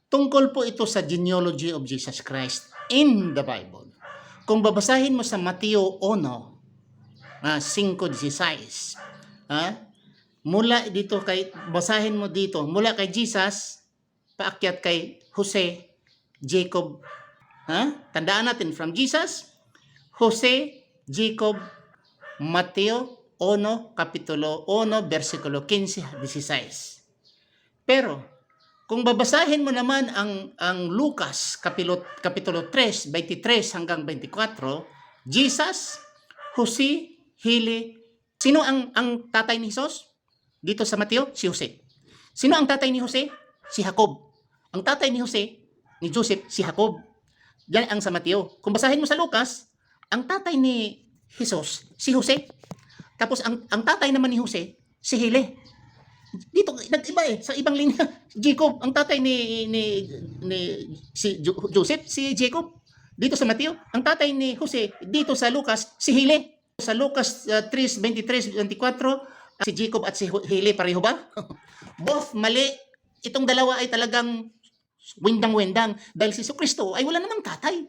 Tungkol po ito sa genealogy of Jesus Christ in the Bible. Kung babasahin mo sa Mateo 5:16, mula dito basahin mo dito, mula kay Jesus, paakyat kay Jose, Jacob. Tandaan natin, from Jesus, Jose, Jacob, Mateo 1, kapitulo 1, versikulo 15-16. Pero, kung babasahin mo naman ang Lucas, kapitulo 3, 23 hanggang 24, Jesus, Jose, Hili. Sino ang tatay ni Jesus? Dito sa Mateo, si Jose. Sino ang tatay ni Jose? Si Jacob. Ang tatay ni Jose, ni Joseph, si Jacob. Yan ang sa Mateo. Kung basahin mo sa Lucas, ang tatay ni Jesus, si Jose. Tapos ang tatay naman ni Jose, si Hili. Dito nag-iba sa ibang linya. Jacob, ang tatay ni si Joseph, si Jacob. Dito sa Mateo, ang tatay ni Jose, dito sa Lucas, si Hili. Sa Lucas 3:23-24, si Jacob at si Hili pareho ba? Both mali. Itong dalawa ay talagang windang-windang dahil si Kristo ay wala namang tatay.